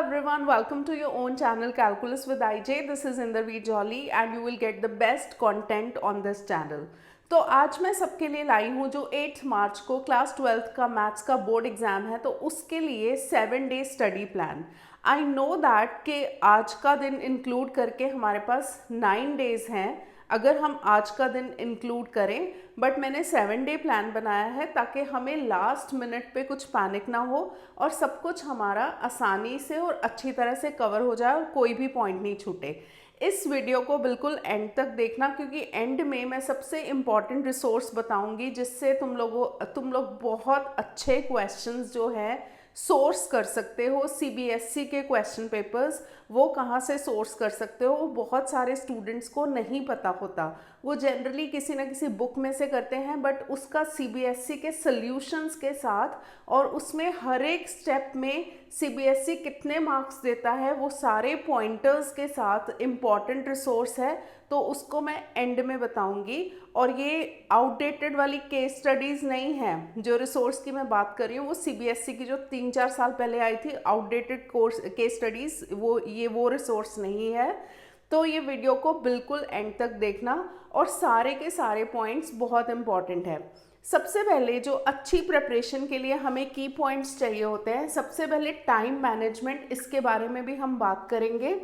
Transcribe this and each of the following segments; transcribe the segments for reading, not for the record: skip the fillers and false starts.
everyone, welcome to your own channel Calculus with IJ. This is Inderveer Jolly and you will get the best content on this channel. तो आज मैं सबके लिए लाई हूँ जो 8 मार्च को क्लास 12th का मैथ्स का बोर्ड एग्जाम है, तो उसके लिए 7-day study plan. I know that कि आज का दिन इंक्लूड करके हमारे पास 9 days हैं अगर हम आज का दिन इंक्लूड करें, बट मैंने 7-day प्लान बनाया है ताकि हमें लास्ट मिनट पे कुछ पैनिक ना हो और सब कुछ हमारा आसानी से और अच्छी तरह से कवर हो जाए और कोई भी पॉइंट नहीं छूटे. इस वीडियो को बिल्कुल एंड तक देखना, क्योंकि एंड में मैं सबसे इम्पॉर्टेंट रिसोर्स बताऊंगी जिससे तुम लोग बहुत अच्छे क्वेश्चंस जो है सोर्स कर सकते हो. सीबीएसई के क्वेश्चन पेपर्स वो कहाँ से सोर्स कर सकते हो, वो बहुत सारे स्टूडेंट्स को नहीं पता होता. वो जनरली किसी ना किसी बुक में से करते हैं, बट उसका सीबीएसई के सॉल्यूशंस के साथ और उसमें हर एक स्टेप में सीबीएसई कितने मार्क्स देता है वो सारे पॉइंटर्स के साथ इम्पॉर्टेंट रिसोर्स है, तो उसको मैं एंड में बताऊंगी. और ये आउटडेटेड वाली केस स्टडीज़ नहीं है. जो रिसोर्स की मैं बात कर रही हूँ वो सीबीएसई की जो 3-4 साल पहले आई थी आउटडेटेड कोर्स केस स्टडीज़, वो रिसोर्स नहीं है. तो ये वीडियो को बिल्कुल एंड तक देखना और सारे के सारे पॉइंट्स बहुत इंपॉर्टेंट है. सबसे पहले जो अच्छी प्रिपरेशन के लिए हमें की पॉइंट्स चाहिए होते हैं, सबसे पहले टाइम मैनेजमेंट, इसके बारे में भी हम बात करेंगे.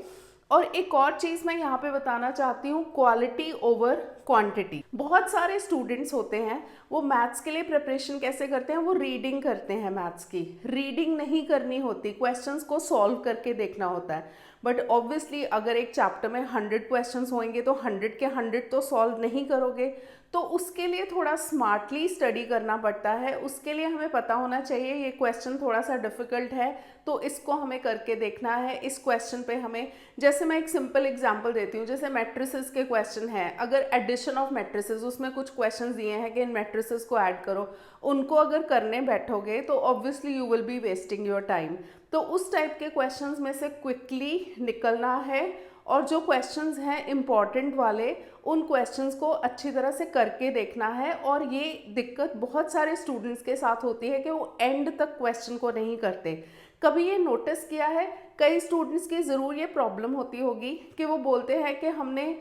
और एक और चीज़ मैं यहाँ पे बताना चाहती हूँ, क्वालिटी ओवर क्वांटिटी. बहुत सारे स्टूडेंट्स होते हैं वो मैथ्स के लिए प्रिपरेशन कैसे करते हैं, वो रीडिंग करते हैं. मैथ्स की रीडिंग नहीं करनी होती, क्वेश्चंस को सॉल्व करके देखना होता है. बट ऑब्वियसली अगर एक चैप्टर में 100 क्वेश्चंस होंगे तो 100 के 100 तो सॉल्व नहीं करोगे, तो उसके लिए थोड़ा स्मार्टली स्टडी करना पड़ता है. उसके लिए हमें पता होना चाहिए ये क्वेश्चन थोड़ा सा डिफ़िकल्ट है तो इसको हमें करके देखना है. इस क्वेश्चन पे हमें, जैसे मैं एक सिंपल एग्जांपल देती हूँ, जैसे मैट्रिसेस के क्वेश्चन हैं, अगर एडिशन ऑफ मैट्रिसेस, उसमें कुछ क्वेश्चंस दिए हैं कि इन मैट्रिसेस को ऐड करो, उनको अगर करने बैठोगे तो obviously you will be wasting your time. तो उस टाइप के क्वेश्चंस में से क्विकली निकलना है और जो क्वेश्चंस हैं इम्पॉर्टेंट वाले, उन क्वेश्चंस को अच्छी तरह से करके देखना है. और ये दिक्कत बहुत सारे स्टूडेंट्स के साथ होती है कि वो एंड तक क्वेश्चन को नहीं करते. कभी ये नोटिस किया है, कई स्टूडेंट्स की ज़रूर ये प्रॉब्लम होती होगी कि वो बोलते हैं कि हमने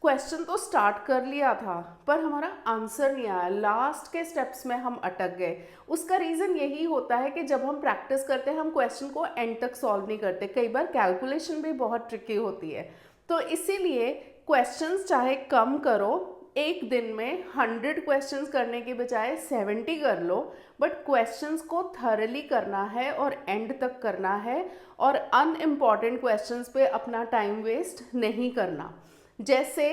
क्वेश्चन तो स्टार्ट कर लिया था पर हमारा आंसर नहीं आया, लास्ट के स्टेप्स में हम अटक गए. उसका रीज़न यही होता है कि जब हम प्रैक्टिस करते हैं हम क्वेश्चन को एंड तक सॉल्व नहीं करते. कई बार कैलकुलेशन भी बहुत ट्रिकी होती है. तो इसीलिए क्वेश्चंस चाहे कम करो, एक दिन में 100 क्वेश्चंस करने के बजाय 70 कर लो, बट क्वेश्चंस को थरली करना है और एंड तक करना है और अनइम्पॉर्टेंट क्वेश्चंस पे अपना टाइम वेस्ट नहीं करना. जैसे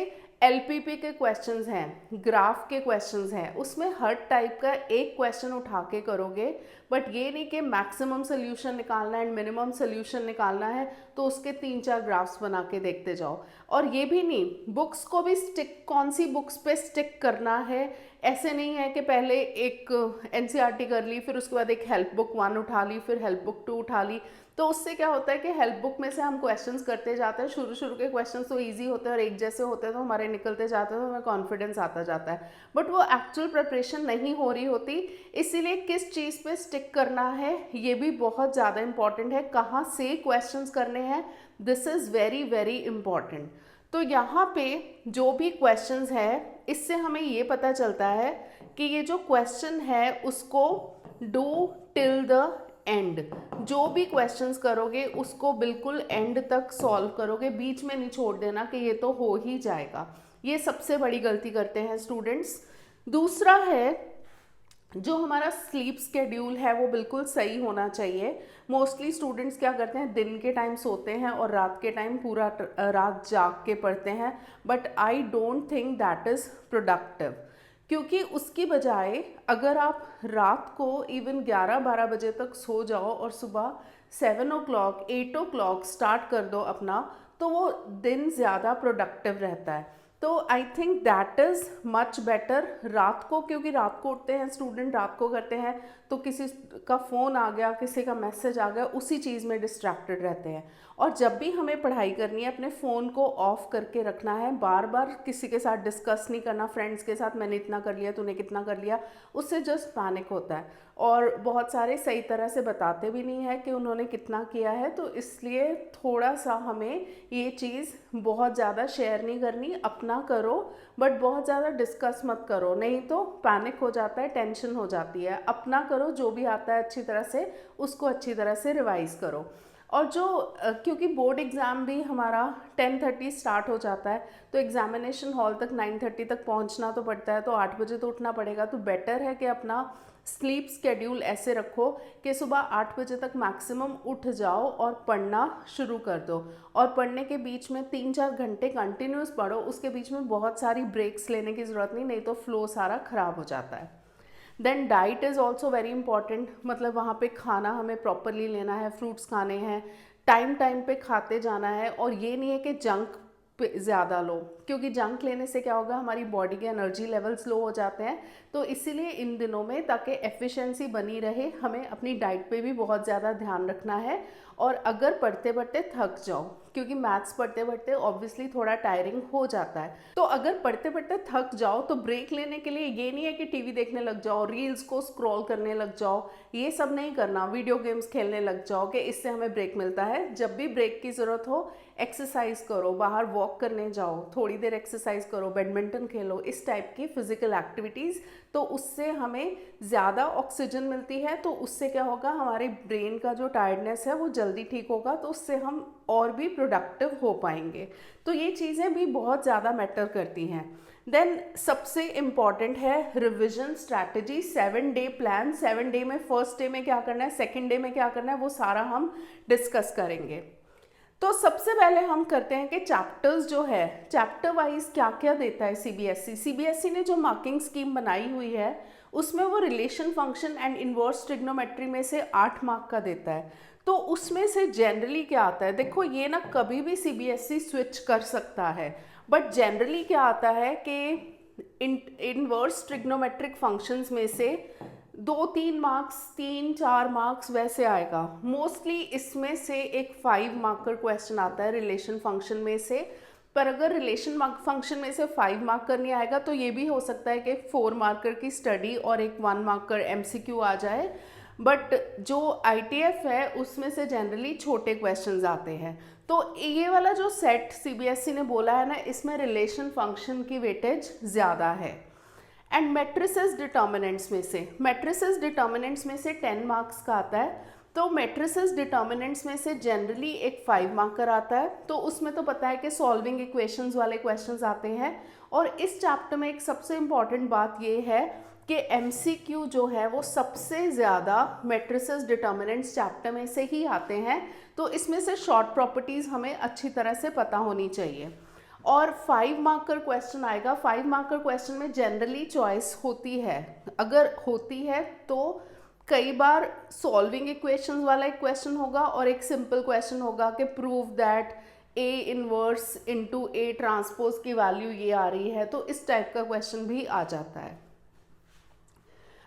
एलपीपी के क्वेश्चंस हैं, ग्राफ के क्वेश्चंस हैं, उसमें हर टाइप का एक क्वेश्चन उठा के करोगे, बट ये नहीं कि मैक्सिमम सोल्यूशन निकालना है एंड मिनिमम सोल्यूशन निकालना है तो उसके 3-4 ग्राफ्स बना के देखते जाओ. और ये भी नहीं, बुक्स को भी स्टिक, कौन सी बुक्स पे स्टिक करना है. ऐसे नहीं है कि पहले एक एनसीईआरटी कर ली, फिर उसके बाद एक हेल्प बुक 1 उठा ली, फिर हेल्प बुक 2 उठा ली. तो उससे क्या होता है कि हेल्प बुक में से हम क्वेश्चंस करते जाते हैं, शुरू के क्वेश्चंस तो इजी होते हैं और एक जैसे होते हैं तो हमारे निकलते जाते हैं तो हमें कॉन्फिडेंस आता जाता है, बट वो एक्चुअल प्रिपरेशन नहीं हो रही होती. इसीलिए किस चीज़ पे स्टिक करना है ये भी बहुत ज़्यादा इंपॉर्टेंट है. कहाँ से क्वेश्चंस करने हैं, this is very very important. तो यहाँ पे जो भी क्वेश्चंस है, इससे हमें ये पता चलता है कि ये जो क्वेश्चन है उसको डू टिल द एंड. जो भी क्वेश्चंस करोगे उसको बिल्कुल एंड तक सॉल्व करोगे, बीच में नहीं छोड़ देना कि ये तो हो ही जाएगा. ये सबसे बड़ी गलती करते हैं स्टूडेंट्स. दूसरा है, जो हमारा स्लीप स्केड्यूल है वो बिल्कुल सही होना चाहिए. मोस्टली स्टूडेंट्स क्या करते हैं, दिन के टाइम सोते हैं और रात के टाइम पूरा रात जाग के पढ़ते हैं, but I don't think that is productive. क्योंकि उसकी बजाय अगर आप रात को इवन 11-12 बजे तक सो जाओ और सुबह 7 o'clock 8 o'clock स्टार्ट कर दो अपना, तो वो दिन ज़्यादा प्रोडक्टिव रहता है. तो I think that is much better. रात को, क्योंकि रात को उठते हैं स्टूडेंट, रात को करते हैं, तो किसी का फ़ोन आ गया, किसी का मैसेज आ गया, उसी चीज़ में डिस्ट्रैक्टेड रहते हैं। और जब भी हमें पढ़ाई करनी है अपने फ़ोन को ऑफ करके रखना है, बार बार किसी के साथ डिस्कस नहीं करना, फ्रेंड्स के साथ मैंने इतना कर लिया, तूने कितना कर लिया, उससे जस्ट पैनिक होता है। और बहुत सारे सही तरह से बताते भी नहीं है कि उन्होंने कितना किया है, तो इसलिए थोड़ा सा हमें ये चीज़ बहुत ज़्यादा शेयर नहीं करनी। अपना करो बट बहुत ज़्यादा डिस्कस मत करो, नहीं तो पैनिक हो जाता है, टेंशन हो जाती है। अपना करो, जो भी आता है अच्छी तरह से उसको अच्छी तरह से रिवाइज करो। और जो क्योंकि बोर्ड एग्ज़ाम भी हमारा 10:30 स्टार्ट हो जाता है, तो एग्ज़ामिनेशन हॉल तक 9:30 तक पहुंचना तो पड़ता है, तो 8 बजे तो उठना पड़ेगा। तो बेटर है कि अपना स्लीप स्केड्यूल ऐसे रखो कि सुबह 8 बजे तक मैक्सिमम उठ जाओ और पढ़ना शुरू कर दो। और पढ़ने के बीच में 3-4 घंटे कंटिन्यूस पढ़ो, उसके बीच में बहुत सारी ब्रेक्स लेने की ज़रूरत नहीं तो फ्लो सारा ख़राब हो जाता है। Then diet is also very important, मतलब वहाँ पे खाना हमें प्रॉपरली लेना है, फ्रूट्स खाने हैं, टाइम टाइम पे खाते जाना है। और ये नहीं है कि जंक पे ज़्यादा लो, क्योंकि जंक लेने से क्या होगा, हमारी बॉडी के एनर्जी लेवल्स लो हो जाते हैं। तो इसीलिए इन दिनों में, ताकि एफिशिएंसी बनी रहे, हमें अपनी डाइट पे भी बहुत ज़्यादा ध्यान रखना है। और अगर पढ़ते पढ़ते थक जाओ, क्योंकि मैथ्स पढ़ते पढ़ते ऑब्वियसली थोड़ा टायरिंग हो जाता है, तो अगर पढ़ते पढ़ते थक जाओ तो ब्रेक लेने के लिए ये नहीं है कि टीवी देखने लग जाओ, रील्स को स्क्रॉल करने लग जाओ, ये सब नहीं करना, वीडियो गेम्स खेलने लग जाओ कि इससे हमें ब्रेक मिलता है। जब भी ब्रेक की ज़रूरत हो, एक्सरसाइज करो, बाहर वॉक करने जाओ, थोड़ी देर एक्सरसाइज करो, बैडमिंटन खेलो, इस टाइप की फिजिकल एक्टिविटीज़, तो उससे हमें ज़्यादा ऑक्सीजन मिलती है। तो उससे क्या होगा, हमारे ब्रेन का जो टायर्डनेस है वो जल्दी ठीक होगा, तो उससे हम और भी प्रोडक्टिव हो पाएंगे। तो ये चीज़ें भी बहुत ज़्यादा मैटर करती हैं। देन सबसे इम्पॉर्टेंट है रिविजन स्ट्रैटेजी, 7-डे प्लान। 7 डे में फर्स्ट डे में क्या करना है, सेकेंड डे में क्या करना है, वो सारा हम डिस्कस करेंगे। तो सबसे पहले हम करते हैं कि चैप्टर्स जो है, चैप्टर वाइज क्या क्या देता है सीबीएसई ने जो मार्किंग स्कीम बनाई हुई है, उसमें वो relation function and inverse trigonometry में से 8 मार्क का देता है। तो उसमें से जनरली क्या आता है, देखो ये ना कभी भी सीबीएसई स्विच कर सकता है, बट जनरली क्या आता है कि इनवर्स ट्रिग्नोमेट्रिक फंक्शंस में से 2-3 मार्क्स, 3-4 मार्क्स वैसे आएगा। मोस्टली इसमें से एक 5 मार्कर क्वेश्चन आता है रिलेशन फंक्शन में से। पर अगर रिलेशन फंक्शन में से 5 मार्कर नहीं आएगा, तो ये भी हो सकता है कि 4 मार्कर की स्टडी और एक 1 मार्कर एमसीक्यू आ जाए। बट जो आईटीएफ है उसमें से जनरली छोटे क्वेश्चंस आते हैं। तो ये वाला जो सेट सीबीएसई ने बोला है ना, इसमें रिलेशन फंक्शन की वेटेज ज़्यादा है। एंड मैट्रिसेस डिटर्मिनेंट्स में से 10 मार्क्स का आता है। तो मैट्रिसेस डिटर्मिनेंट्स में से जनरली एक 5 मार्कर आता है। तो उसमें तो पता है कि सॉल्विंग इक्वेशंस वाले क्वेश्चंस आते हैं। और इस चैप्टर में एक सबसे इम्पॉर्टेंट बात ये है कि एमसीक्यू जो है वो सबसे ज़्यादा मैट्रिसेस डिटर्मिनेंट्स चैप्टर में से ही आते हैं। तो इसमें से शॉर्ट प्रॉपर्टीज़ हमें अच्छी तरह से पता होनी चाहिए। और 5 मार्कर क्वेश्चन आएगा। 5 मार्कर क्वेश्चन में जनरली चॉइस होती है, अगर होती है तो कई बार सॉल्विंग इक्वेशंस वाला एक क्वेश्चन होगा और एक सिंपल क्वेश्चन होगा कि prove that A inverse into A transpose की वैल्यू ये आ रही है। तो इस टाइप का क्वेश्चन भी आ जाता है।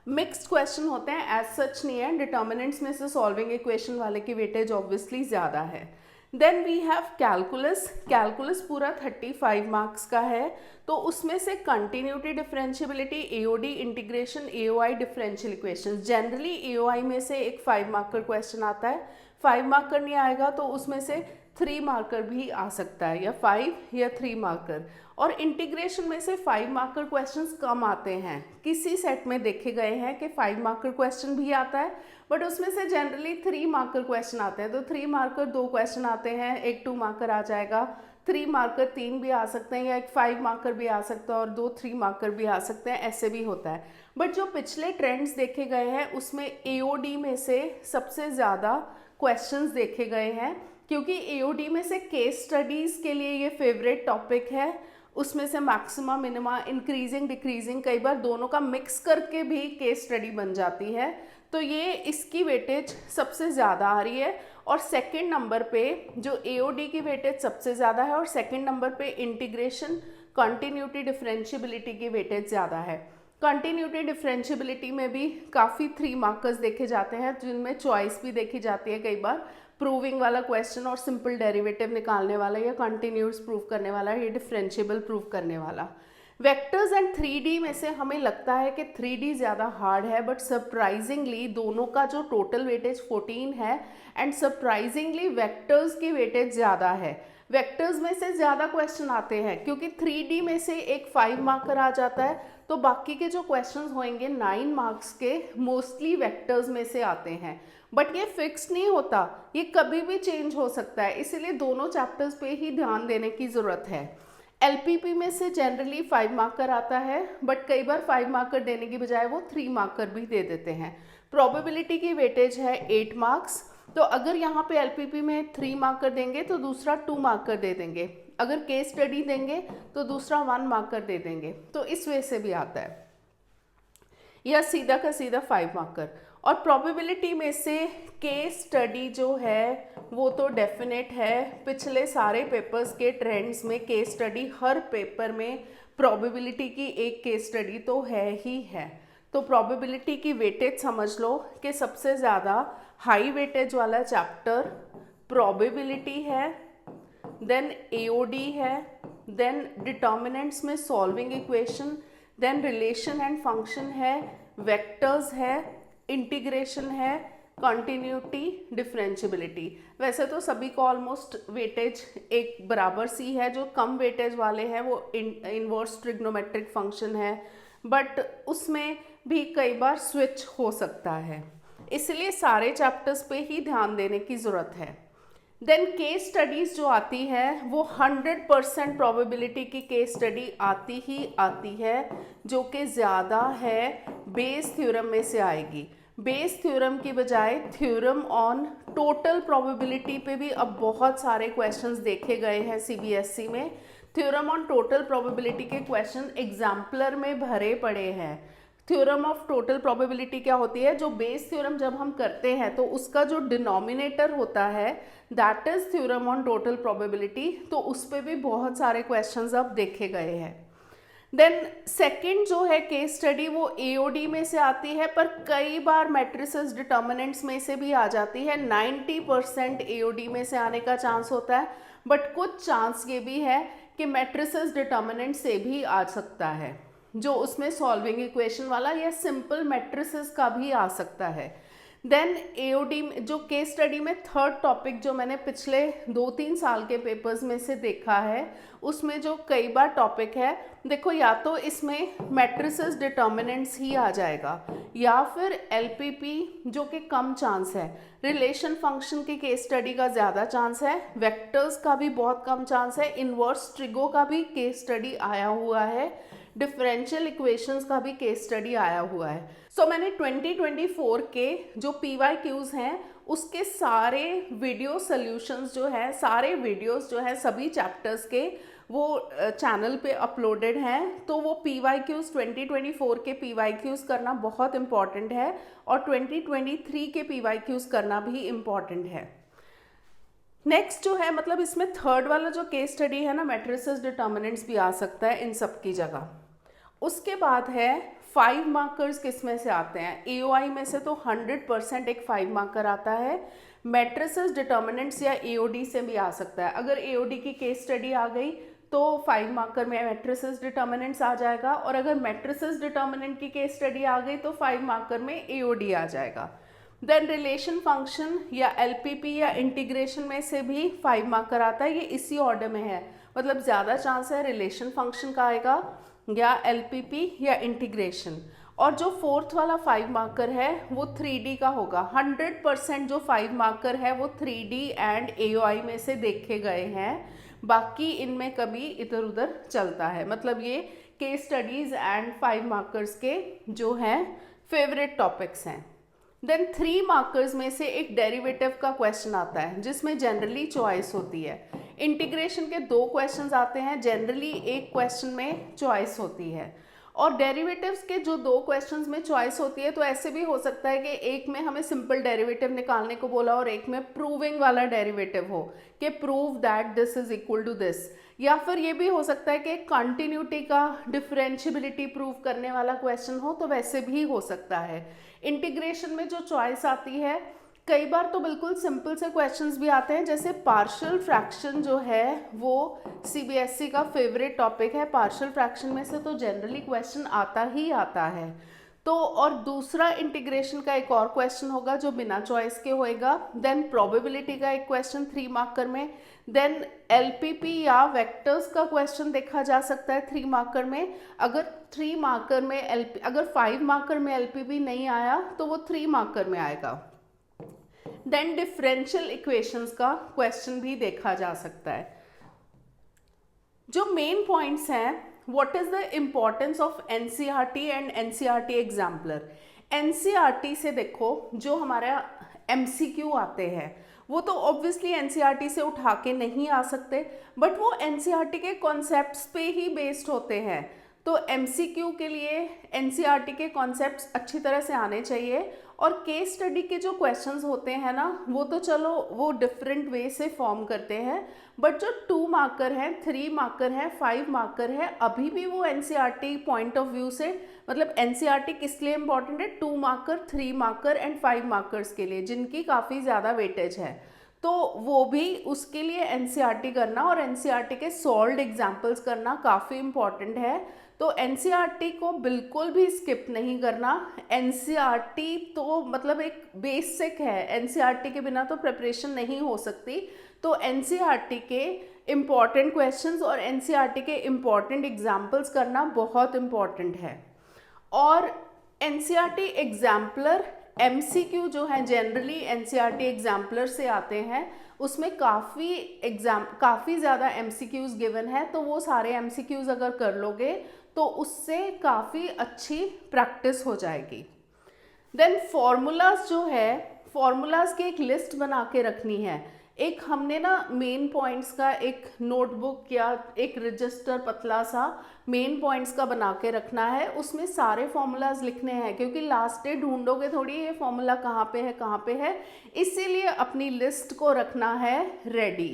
मिक्स्ड क्वेश्चन होते हैं, एज सच नहीं है। डिटर्मिनेंट्स में से सॉल्विंग इक्वेशन वाले की वेटेज ऑब्वियसली ज़्यादा है। देन वी हैव कैलकुलस पूरा 35 मार्क्स का है। तो उसमें से continuity, differentiability, AOD, integration, AOI, differential equations, generally AOI में से एक 5 मार्कर क्वेश्चन आता है। 5 मार्कर नहीं आएगा तो उसमें से 3 मार्कर भी आ सकता है, या 5 या 3 मार्कर। और इंटीग्रेशन में से 5 मार्कर क्वेश्चंस कम आते हैं। किसी सेट में देखे गए हैं कि 5 मार्कर क्वेश्चन भी आता है, बट उसमें से जनरली 3 मार्कर क्वेश्चन आते हैं। तो 3 मार्कर 2 क्वेश्चन आते हैं, एक 2 मार्कर आ जाएगा। 3 मार्कर 3 भी आ सकते हैं, या एक 5 मार्कर भी आ सकता है और 2 3 मार्कर भी आ सकते हैं, ऐसे भी होता है। बट जो पिछले ट्रेंड्स देखे गए हैं उसमें एओडी में से सबसे ज़्यादा क्वेश्चंस देखे गए हैं, क्योंकि एओडी में से केस स्टडीज़ के लिए ये फेवरेट टॉपिक है। उसमें से मैक्सिमा, मिनिमा, इंक्रीजिंग, डिक्रीजिंग, कई बार दोनों का मिक्स करके भी केस स्टडी बन जाती है। तो ये इसकी वेटेज सबसे ज़्यादा आ रही है। और सेकंड नंबर पे जो एओडी की वेटेज सबसे ज़्यादा है, और सेकंड नंबर पे इंटीग्रेशन कंटिन्यूटी डिफरेंशियबिलिटी की वेटेज ज़्यादा है। कंटिन्यूटी डिफरेंशियबिलिटी में भी काफ़ी 3 मार्कर्स देखे जाते हैं, जिनमें चॉइस भी देखी जाती है कई बार, प्रूविंग वाला क्वेश्चन और सिंपल डेरिवेटिव निकालने वाला, या कंटिन्यूस प्रूव करने वाला, या डिफरेंशिएबल प्रूव करने वाला। वेक्टर्स एंड 3D में से हमें लगता है कि 3D ज़्यादा हार्ड है, बट सरप्राइजिंगली दोनों का जो टोटल वेटेज 14 है एंड सरप्राइजिंगली वेक्टर्स की वेटेज ज़्यादा है। वेक्टर्स में से ज़्यादा क्वेश्चन आते हैं क्योंकि 3D में से एक 5 मार्कर आ जाता है, तो बाकी के जो क्वेश्चंस होंगे 9 मार्क्स के मोस्टली वेक्टर्स में से आते हैं। बट ये फिक्स नहीं होता, ये कभी भी चेंज हो सकता है, इसीलिए दोनों चैप्टर्स पे ही ध्यान देने की ज़रूरत है। LPP में से जनरली 5 मार्कर आता है, बट कई बार 5 मार्कर देने की बजाय वो 3 मार्कर भी दे देते हैं। प्रोबेबिलिटी की वेटेज है 8 मार्क्स, तो अगर यहाँ पे LPP में 3 मार्कर देंगे तो दूसरा 2 मार्कर दे देंगे, अगर केस स्टडी देंगे तो दूसरा 1 मार्कर दे देंगे, तो इस वे से भी आता है, या सीधा का सीधा 5 मार्कर। और प्रोबेबिलिटी में से केस स्टडी जो है वो तो डेफिनेट है, पिछले सारे पेपर्स के ट्रेंड्स में केस स्टडी, हर पेपर में प्रोबेबिलिटी की एक केस स्टडी तो है ही है। तो प्रोबेबिलिटी की वेटेज समझ लो कि सबसे ज़्यादा हाई वेटेज वाला चैप्टर प्रोबेबिलिटी है, देन AOD है, देन डिटर्मिनेंट्स में solving equation, then relation and function है, वेक्टर्स है, इंटीग्रेशन है, कंटिन्यूटी, डिफरेंशियबिलिटी। वैसे तो सभी को ऑलमोस्ट वेटेज एक बराबर सी है, जो कम वेटेज वाले हैं वो इनवर्स ट्रिग्नोमेट्रिक फंक्शन है, बट उसमें भी कई बार स्विच हो सकता है, इसलिए सारे चैप्टर्स पे ही ध्यान देने की ज़रूरत है। देन केस स्टडीज़ जो आती है वो 100% प्रोबेबिलिटी की केस स्टडी आती ही आती है, जो कि ज़्यादा है बेस थ्योरम में से आएगी। बेस थ्योरम की बजाय थ्योरम ऑन टोटल प्रोबेबिलिटी पे भी अब बहुत सारे क्वेश्चंस देखे गए हैं CBSE में। थ्योरम ऑन टोटल प्रोबेबिलिटी के क्वेश्चन एग्जाम्पलर में भरे पड़े हैं। थ्योरम ऑफ टोटल प्रोबेबिलिटी क्या होती है, जो बेस थ्योरम जब हम करते हैं तो उसका जो डिनोमिनेटर होता है that is theorem on total probability, तो उस पर भी बहुत सारे क्वेश्चंस अब देखे गए हैं। देन सेकंड जो है केस स्टडी वो AOD में से आती है, पर कई बार मैट्रिसेस डिटर्मिनेंट्स में से भी आ जाती है। 90% AOD में से आने का चांस होता है, बट कुछ चांस ये भी है कि मैट्रिसेस डिटर्मिनेंट से भी आ सकता है, जो उसमें सॉल्विंग इक्वेशन वाला या सिंपल मैट्रिसेस का भी आ सकता है। देन AOD में जो केस स्टडी में थर्ड टॉपिक जो मैंने पिछले 2-3 साल के पेपर्स में से देखा है, उसमें जो कई बार टॉपिक है, देखो या तो इसमें मैट्रिसेस डिटर्मिनेंट्स ही आ जाएगा, या फिर LPP जो कि कम चांस है, रिलेशन फंक्शन की केस स्टडी का ज़्यादा चांस है, वेक्टर्स का भी बहुत कम चांस है, इन्वर्स ट्रिगो का भी केस स्टडी आया हुआ है, डिफरेंशियल इक्वेशंस का भी केस स्टडी आया हुआ है। सो मैंने 2024 के जो PYQs हैं उसके सारे वीडियो सॉल्यूशंस जो है, सारे वीडियोस जो है सभी चैप्टर्स के वो चैनल पे अपलोडेड हैं। तो वो PYQs 2024 के PYQs करना बहुत इम्पॉर्टेंट है, और 2023 के PYQs करना भी इम्पॉर्टेंट है। नेक्स्ट जो है, मतलब इसमें थर्ड वाला जो केस स्टडी है ना, मैट्रिसेस डिटर्मिनेंट्स भी आ सकता है इन सब की जगह। उसके बाद है 5 मार्कर्स किस में से आते हैं। AOI में से तो 100% एक 5 मार्कर आता है, मैट्रिसेस डिटर्मिनेंट्स या AOD से भी आ सकता है। अगर AOD की केस स्टडी आ गई तो 5 मार्कर में मैट्रिसेस डिटर्मिनेंट्स आ जाएगा, और अगर मैट्रिसेस डिटर्मिनेंट की केस स्टडी आ गई तो 5 मार्कर में AOD आ जाएगा। देन रिलेशन फंक्शन या LPP या इंटीग्रेशन में से भी 5 मार्कर आता है, ये इसी ऑर्डर में है, मतलब ज़्यादा चांस है रिलेशन फंक्शन का आएगा या LPP या इंटीग्रेशन। और जो फोर्थ वाला 5 मार्कर है वो 3D का होगा। 100% जो 5 मार्कर है वो 3D एंड AOI में से देखे गए हैं, बाकी इनमें कभी इधर उधर चलता है। मतलब ये केस स्टडीज़ एंड 5 मार्कर्स के जो हैं फेवरेट टॉपिक्स हैं। देन 3 मार्कर्स में से एक डेरिवेटिव का क्वेश्चन आता है जिसमें जनरली चॉइस होती है। इंटीग्रेशन के 2 क्वेश्चंस आते हैं, जनरली एक क्वेश्चन में चॉइस होती है। और डेरिवेटिव्स के जो 2 क्वेश्चंस में चॉइस होती है, तो ऐसे भी हो सकता है कि एक में हमें सिंपल डेरिवेटिव निकालने को बोला और एक में प्रूविंग वाला डेरिवेटिव हो कि prove that this is equal to this, या फिर ये भी हो सकता है कि कंटिन्यूटी का डिफरेंशियबिलिटी प्रूव करने वाला क्वेश्चन हो, तो वैसे भी हो सकता है। इंटीग्रेशन में जो चॉइस आती है, कई बार तो बिल्कुल सिंपल से क्वेश्चंस भी आते हैं, जैसे पार्शियल फ्रैक्शन जो है वो सीबीएसई का फेवरेट टॉपिक है। पार्शियल फ्रैक्शन में से तो जनरली क्वेश्चन आता ही आता है। तो और दूसरा इंटीग्रेशन का एक और क्वेश्चन होगा जो बिना चॉइस के होएगा। देन प्रोबेबिलिटी का एक क्वेश्चन 3 मार्कर में। देन एलपीपी या वेक्टर्स का क्वेश्चन देखा जा सकता है 3 मार्कर में। अगर 3 मार्कर में अगर 5 मार्कर में एलपीपी नहीं आया तो वो 3 मार्कर में आएगा। देन डिफरेंशियल इक्वेशंस का क्वेश्चन भी देखा जा सकता है। जो मेन पॉइंट्स हैं, what is the importance of NCERT and NCERT exemplar. NCERT से देखो जो हमारा एमसीक्यू आते हैं वो तो ऑब्वियसली एनसीईआरटी से उठा के नहीं आ सकते, बट वो एनसीईआरटी के कॉन्सेप्ट्स पे ही बेस्ड होते हैं। तो एमसीक्यू के लिए एनसीईआरटी के कॉन्सेप्ट्स अच्छी तरह से आने चाहिए। और केस स्टडी के जो क्वेश्चंस होते हैं ना, वो तो चलो वो डिफरेंट वे से फॉर्म करते हैं, बट जो 2 मार्कर हैं, 3 मार्कर हैं, 5 मार्कर है, अभी भी वो एनसीईआरटी पॉइंट ऑफ व्यू से, मतलब एनसीईआरटी किस लिए इंपॉर्टेंट है, 2 मार्कर, 3 मार्कर एंड 5 मार्कर्स के लिए, जिनकी काफ़ी ज़्यादा वेटेज है, तो वो भी उसके लिए एनसीईआरटी करना और एनसीईआरटी के सॉल्व्ड एग्जाम्पल्स करना काफ़ी इंपॉर्टेंट है। तो एनसीईआरटी को बिल्कुल भी स्किप नहीं करना। एनसीईआरटी तो मतलब एक बेसिक है, एनसीईआरटी के बिना तो प्रिपरेशन नहीं हो सकती। तो एनसीईआरटी के इम्पॉर्टेंट क्वेश्चंस और एनसीईआरटी के इम्पॉर्टेंट एग्जाम्पल्स करना बहुत इम्पॉर्टेंट है। और एनसीईआरटी एग्जाम्पलर एमसीक्यू जो है जनरली एनसीईआरटी एग्जाम्पलर से आते हैं, उसमें काफ़ी ज़्यादा एमसीक्यूज़ गिवन है, तो वो सारे एमसीक्यूज़ अगर कर लोगे तो उससे काफ़ी अच्छी प्रैक्टिस हो जाएगी। देन फॉर्मूलाज जो है, फॉर्मूलाज की एक लिस्ट बना के रखनी है। एक हमने ना मेन पॉइंट्स का एक नोटबुक या एक रजिस्टर पतला सा मेन पॉइंट्स का बना के रखना है, उसमें सारे फॉर्मूलाज लिखने हैं, क्योंकि लास्ट डे ढूंढोगे थोड़ी ये फॉर्मूला कहाँ पे है कहाँ पे है, इसीलिए अपनी लिस्ट को रखना है रेडी।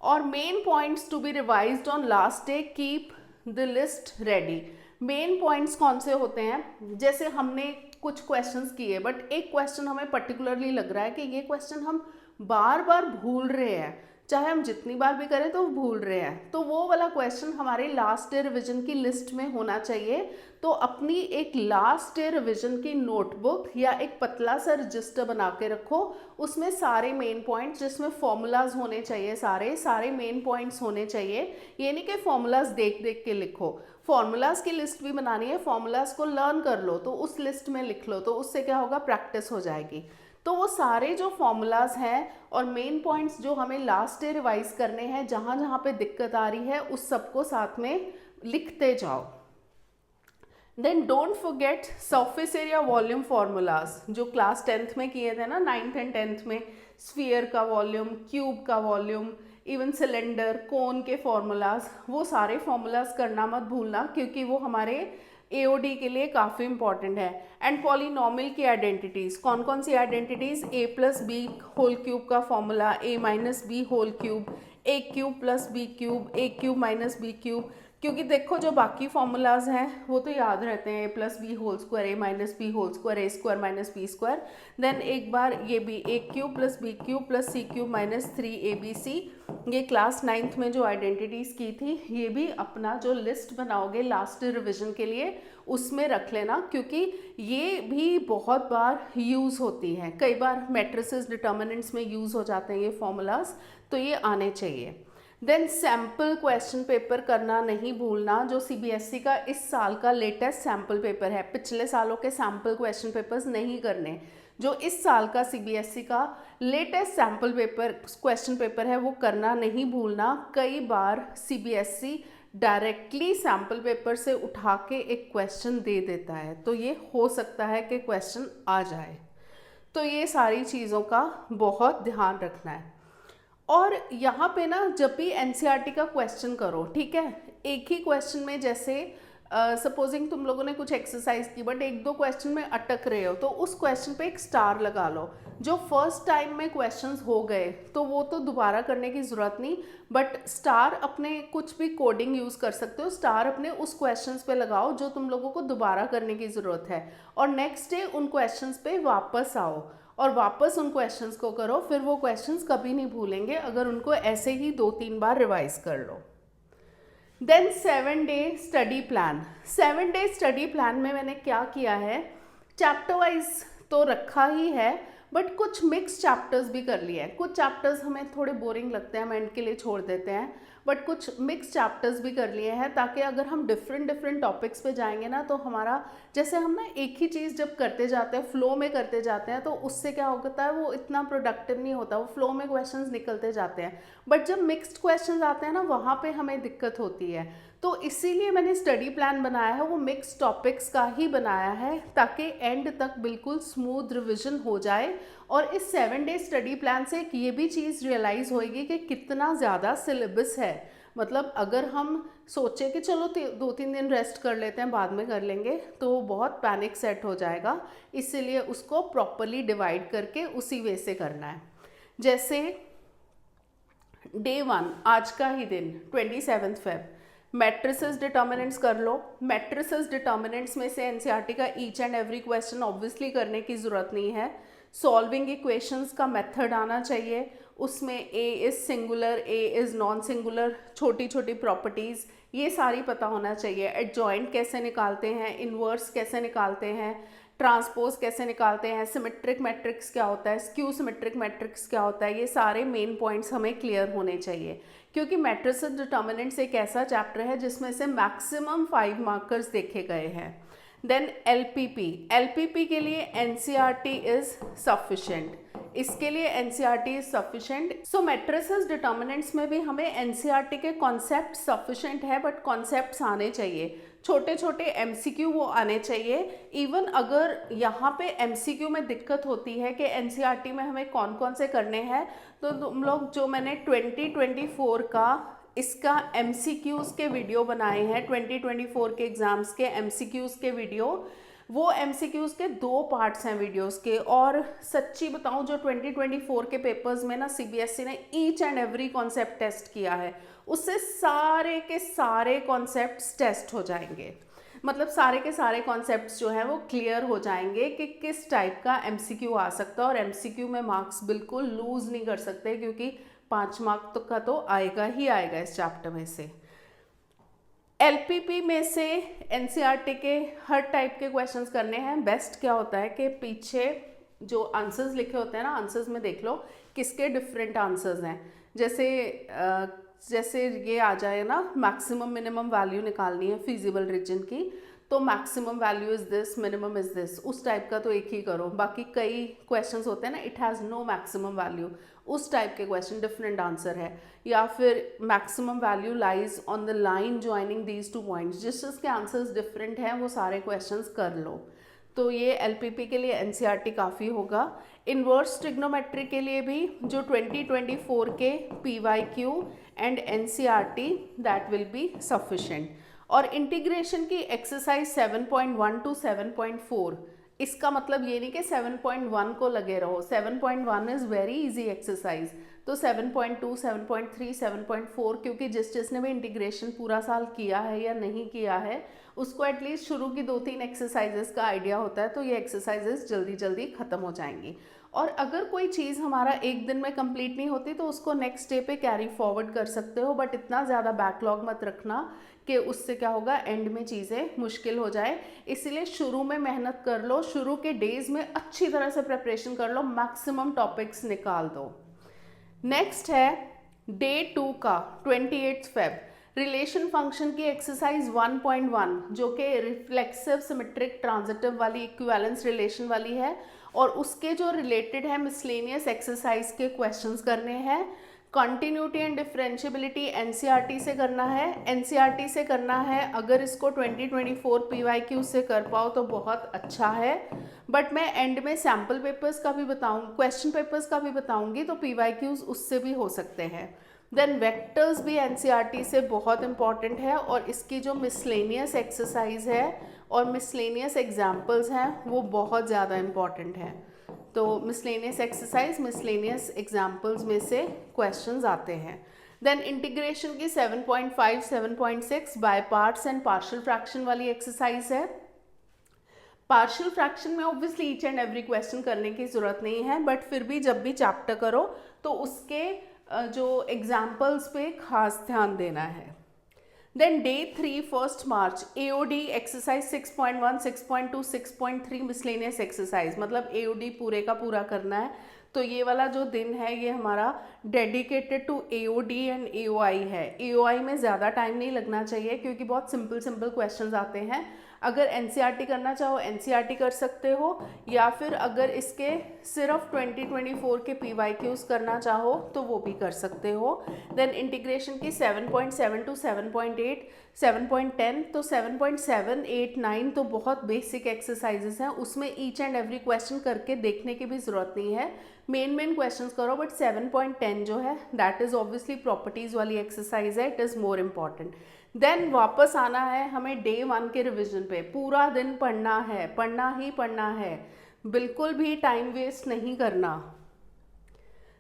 और main points to be revised on last day, keep the list ready. Main points कौन से होते हैं, जैसे हमने कुछ क्वेश्चंस किए, बट एक क्वेश्चन हमें पर्टिकुलरली लग रहा है कि ये क्वेश्चन हम बार बार भूल रहे हैं, चाहे हम जितनी बार भी करें तो भूल रहे हैं, तो वो वाला क्वेश्चन हमारे लास्ट डे रिवीजन की लिस्ट में होना चाहिए। तो अपनी एक लास्ट डे रिवीजन की नोटबुक या एक पतला सा रजिस्टर बना के रखो, उसमें सारे मेन पॉइंट्स, जिसमें फॉर्मूलाज होने चाहिए, सारे मेन पॉइंट्स होने चाहिए। ये नहीं कि फॉर्मूलाज देख देख के लिखो, फॉर्मूलाज की लिस्ट भी बनानी है, फॉर्मूलाज को लर्न कर लो तो उस लिस्ट में लिख लो, तो उससे क्या होगा, प्रैक्टिस हो जाएगी। तो वो सारे जो फॉर्मूलाज हैं और मेन पॉइंट्स जो हमें लास्ट डे रिवाइज करने हैं, जहाँ जहाँ पे दिक्कत आ रही है उस सबको साथ में लिखते जाओ। Then don't forget surface area volume formulas, जो क्लास 10th में किए थे ना, 9th एंड 10th में, स्फीयर का वॉल्यूम, क्यूब का वॉल्यूम, इवन सिलेंडर, कोन के फॉर्मूलाज, वो सारे फॉर्मूलाज करना मत भूलना, क्योंकि वो हमारे एओडी के लिए काफ़ी इंपॉर्टेंट है। एंड पॉलिनोमियल की आइडेंटिटीज़, कौन कौन सी आइडेंटिटीज़, ए प्लस बी होल क्यूब का फॉर्मूला, ए माइनस बी होल क्यूब, ए क्यूब प्लस बी क्यूब, ए क्यूब माइनस बी क्यूब, क्योंकि देखो जो बाकी फॉर्मूलाज हैं वो तो याद रहते हैं, a plus b whole square, a minus b whole square, a square minus b square. Then एक बार ये भी a cube plus b cube plus c cube minus 3abc, ये क्लास 9th में जो आइडेंटिटीज़ की थी, ये भी अपना जो लिस्ट बनाओगे लास्ट रिविजन के लिए उसमें रख लेना, क्योंकि ये भी बहुत बार यूज़ होती हैं, कई बार मैट्रिसेस डिटर्मिनेंट्स में यूज़ हो जाते हैं ये फॉर्मूलाज, तो ये आने चाहिए। देन सैम्पल क्वेश्चन पेपर करना नहीं भूलना, जो सीबीएसई का इस साल का लेटेस्ट सैम्पल पेपर है, पिछले सालों के सैम्पल क्वेश्चन पेपर्स नहीं करने, जो इस साल का सीबीएसई का latest sample paper question paper है वो करना नहीं भूलना। कई बार सीबीएसई डायरेक्टली सैम्पल पेपर से उठा के एक क्वेश्चन दे देता है, तो ये हो सकता है कि क्वेश्चन आ जाए, तो ये सारी चीज़ों का बहुत ध्यान रखना है। और यहाँ पे ना जब भी एनसीईआरटी का क्वेश्चन करो, ठीक है, एक ही क्वेश्चन में जैसे सपोजिंग तुम लोगों ने कुछ एक्सरसाइज की बट एक दो क्वेश्चन में अटक रहे हो, तो उस क्वेश्चन पे एक स्टार लगा लो। जो फर्स्ट टाइम में क्वेश्चंस हो गए तो वो तो दोबारा करने की ज़रूरत नहीं, बट स्टार अपने कुछ भी कोडिंग यूज़ कर सकते हो, स्टार अपने उस क्वेश्चंस पे लगाओ जो तुम लोगों को दोबारा करने की ज़रूरत है, और नेक्स्ट डे उन क्वेश्चंस पे वापस आओ और वापस उन क्वेश्चंस को करो। फिर वो क्वेश्चंस कभी नहीं भूलेंगे अगर उनको ऐसे ही 2-3 बार रिवाइज कर लो। देन 7-डे स्टडी प्लान। 7-डे स्टडी प्लान में मैंने क्या किया है, चैप्टर वाइज तो रखा ही है बट कुछ मिक्स चैप्टर्स भी कर लिए हैं। कुछ चैप्टर्स हमें थोड़े बोरिंग लगते हैं, हम एंड के लिए छोड़ देते हैं, बट कुछ मिक्स चैप्टर्स भी कर लिए हैं ताकि अगर हम डिफरेंट टॉपिक्स पे जाएंगे ना, तो हमारा जैसे हम ना एक ही चीज़ जब करते जाते हैं, फ्लो में करते जाते हैं, तो उससे क्या होता है, वो इतना प्रोडक्टिव नहीं होता, वो फ्लो में क्वेश्चंस निकलते जाते हैं। बट जब मिक्स्ड क्वेश्चंस आते हैं ना, वहाँ पे हमें दिक्कत होती है। तो इसीलिए मैंने स्टडी प्लान बनाया है, वो मिक्स टॉपिक्स का ही बनाया है ताकि एंड तक बिल्कुल स्मूथ रिविजन हो जाए। और इस 7-डे स्टडी प्लान से एक ये भी चीज़ रियलाइज़ होएगी कि कितना ज़्यादा सिलेबस है। मतलब अगर हम सोचें कि चलो 2-3 दिन रेस्ट कर लेते हैं, बाद में कर लेंगे, तो बहुत पैनिक सेट हो जाएगा। इसीलिए उसको प्रॉपरली डिवाइड करके उसी वे से करना है। जैसे डे 1 आज का ही दिन 27 फेब, मैट्रिसेस डिटर्मिनेंट्स कर लो। मैट्रिसेस डिटर्मिनेंट्स में से एनसीईआरटी का each and every question obviously करने की ज़रूरत नहीं है। सॉल्विंग इक्वेशंस का मेथड आना चाहिए, उसमें A is singular, A is non singular, छोटी छोटी प्रॉपर्टीज़ ये सारी पता होना चाहिए। एडजॉइंट कैसे निकालते हैं, इन्वर्स कैसे निकालते हैं, ट्रांसपोज कैसे निकालते हैं, सिमेट्रिक मैट्रिक्स क्या होता है, स्क्यू सिमेट्रिक मैट्रिक्स क्या होता है, ये सारे मेन पॉइंट्स हमें क्लियर होने चाहिए। क्योंकि मैट्रिसेस डिटर्मिनेंट्स एक ऐसा चैप्टर है जिसमें से मैक्सिमम 5 मार्कर्स देखे गए हैं। देन एलपीपी के लिए एनसीईआरटी इज सफिशेंट, इसके लिए NCERT is sufficient. So matrices determinants में भी हमें एनसीईआरटी के कॉन्सेप्ट सफिशेंट है, बट कॉन्सेप्ट्स आने चाहिए, छोटे छोटे एमसीक्यू वो आने चाहिए। इवन अगर यहाँ पे एमसीक्यू में दिक्कत होती है कि एनसीईआरटी में हमें कौन कौन से करने हैं, तो तुम लोग जो मैंने 2024 का इसका एमसीक्यूज़ के वीडियो बनाए हैं, 2024 के एग्ज़ाम्स के एमसीक्यूज़ के वीडियो, वो एमसीक्यूज़ के 2 पार्ट्स हैं वीडियोस के। और सच्ची बताऊं, जो 2024 के पेपर्स में ना सीबीएसई ने each and every concept test किया है, उससे सारे के सारे कॉन्सेप्ट्स टेस्ट हो जाएंगे। मतलब सारे के सारे कॉन्सेप्ट्स जो हैं वो क्लियर हो जाएंगे कि किस टाइप का एमसीक्यू आ सकता है। और एमसीक्यू में मार्क्स बिल्कुल लूज़ नहीं कर सकते, क्योंकि 5 मार्क का तो आएगा ही आएगा इस चैप्टर में से। एलपीपी में से एनसीईआरटी के हर टाइप के क्वेश्चंस करने हैं। बेस्ट क्या होता है कि पीछे जो आंसर्स लिखे होते हैं ना, आंसर्स में देख लो किसके डिफरेंट आंसर्स हैं। जैसे ये आ जाए ना, मैक्सिमम मिनिमम वैल्यू निकालनी है फिजिबल रीजन की, तो maximum value is this, minimum is this, उस टाइप का तो एक ही करो। बाकी कई क्वेश्चंस होते हैं ना, it has no maximum value, उस टाइप के क्वेश्चन डिफरेंट आंसर है। या फिर maximum value lies on the line joining these 2 points, जिसके आंसर्स डिफरेंट हैं वो सारे क्वेश्चंस कर लो। तो ये एलपीपी के लिए एनसीईआरटी काफ़ी होगा। इन्वर्स ट्रिग्नोमेट्री के लिए भी जो 2024 के PYQ and NCERT that will be sufficient. और इंटीग्रेशन की एक्सरसाइज 7.1 to 7.4, इसका मतलब ये नहीं कि 7.1 को लगे रहो, 7.1 इज़ वेरी इजी एक्सरसाइज, तो 7.2, 7.3, 7.4, क्योंकि जिसने भी इंटीग्रेशन पूरा साल किया है या नहीं किया है, उसको एटलीस्ट शुरू की 2-3 एक्सरसाइजेस का आइडिया होता है, तो ये एक्सरसाइजेस जल्दी जल्दी ख़त्म हो जाएंगी। और अगर कोई चीज़ हमारा एक दिन में कंप्लीट नहीं होती तो उसको नेक्स्ट डे पे कैरी फॉरवर्ड कर सकते हो, बट इतना ज़्यादा बैकलॉग मत रखना कि उससे क्या होगा, एंड में चीज़ें मुश्किल हो जाए। इसलिए शुरू में मेहनत कर लो, शुरू के डेज़ में अच्छी तरह से प्रिपरेशन कर लो, मैक्सिमम टॉपिक्स निकाल दो। नेक्स्ट है डे 2 का 28 फेब, रिलेशन फंक्शन की एक्सरसाइज 1.1, जो कि रिफ्लेक्सिव सिमेट्रिक ट्रांजिटिव वाली इक्विवेलेंस रिलेशन वाली है, और उसके जो रिलेटेड है मिसलेनियस एक्सरसाइज के क्वेश्चंस करने हैं। कंटिन्यूटी एंड डिफरेंशियबिलिटी एनसीईआरटी से करना है, एनसीईआरटी से करना है। अगर इसको 2024 पीवाईक्यू से कर पाओ तो बहुत अच्छा है, बट मैं एंड में सैम्पल पेपर्स का भी क्वेश्चन पेपर्स का भी बताऊंगी, तो पीवाईक्यूज उससे भी हो सकते हैं। देन वेक्टर्स भी एनसीईआरटी से बहुत इंपॉर्टेंट है, और इसकी जो मिसलेनियस एक्सरसाइज है और मिसलेनियस एग्जाम्पल्स हैं वो बहुत ज़्यादा इंपॉर्टेंट हैं। तो मिसलेनियस एक्सरसाइज, मिसलेनियस एग्जाम्पल्स में से क्वेश्चंस आते हैं। देन इंटीग्रेशन की 7.5, 7.6 by parts and partial fraction वाली एक्सरसाइज है। पार्शियल फ्रैक्शन में obviously each and every question करने की ज़रूरत नहीं है, बट फिर भी जब भी चैप्टर करो तो उसके जो एग्जाम्पल्स पे खास ध्यान देना है। देन डे 3 1 मार्च एओडी एक्सरसाइज 6.1, 6.2, 6.3 मिसलेनियस एक्सरसाइज, मतलब एओडी पूरे का पूरा करना है। तो ये वाला जो दिन है ये हमारा dedicated to AOD and AOI है। एओआई में ज़्यादा टाइम नहीं लगना चाहिए क्योंकि बहुत सिंपल सिंपल क्वेश्चंस आते हैं। अगर एनसीईआरटी करना चाहो एनसीईआरटी कर सकते हो, या फिर अगर इसके सिर्फ 2024 के पीवाईक्यूज करना चाहो तो वो भी कर सकते हो। देन इंटीग्रेशन की 7.7 टू 7.8, 7.10, तो 7.7, 8, 9 तो बहुत बेसिक एक्सरसाइजेस हैं, उसमें ईच एंड एवरी क्वेश्चन करके देखने की भी ज़रूरत नहीं है, मेन क्वेश्चंस करो। बट 7.10 जो है दैट इज़ ऑब्वियसली प्रॉपर्टीज़ वाली एक्सरसाइज है, it is more important. Then वापस आना है हमें डे 1 के रिवीजन पे, पूरा दिन पढ़ना है, पढ़ना ही पढ़ना है, बिल्कुल भी टाइम वेस्ट नहीं करना।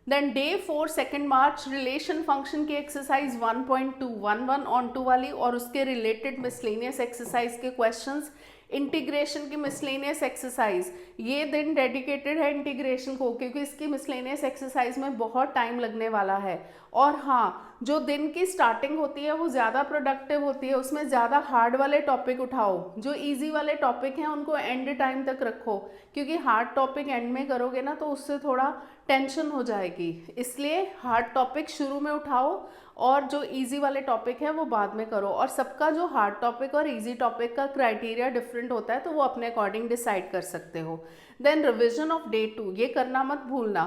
देन डे 4 2 मार्च रिलेशन फंक्शन की एक्सरसाइज 1.2, 1 ऑन 2 वाली, और उसके रिलेटेड मिसलेनियस एक्सरसाइज के क्वेश्चंस। इंटीग्रेशन की मिसलेनियस एक्सरसाइज, ये दिन डेडिकेटेड है इंटीग्रेशन को क्योंकि इसकी मिसलेनियस एक्सरसाइज में बहुत टाइम लगने वाला है। और हाँ, जो दिन की स्टार्टिंग होती है वो ज़्यादा प्रोडक्टिव होती है, उसमें ज़्यादा हार्ड वाले टॉपिक उठाओ, जो इजी वाले टॉपिक हैं उनको एंड टाइम तक रखो, क्योंकि हार्ड टॉपिक एंड में करोगे ना तो उससे थोड़ा टेंशन हो जाएगी। इसलिए हार्ड टॉपिक शुरू में उठाओ और जो इजी वाले टॉपिक है वो बाद में करो। और सबका जो हार्ड टॉपिक और इजी टॉपिक का क्राइटेरिया डिफरेंट होता है, तो वो अपने अकॉर्डिंग डिसाइड कर सकते हो। देन रिविजन ऑफ डे 2, ये करना मत भूलना,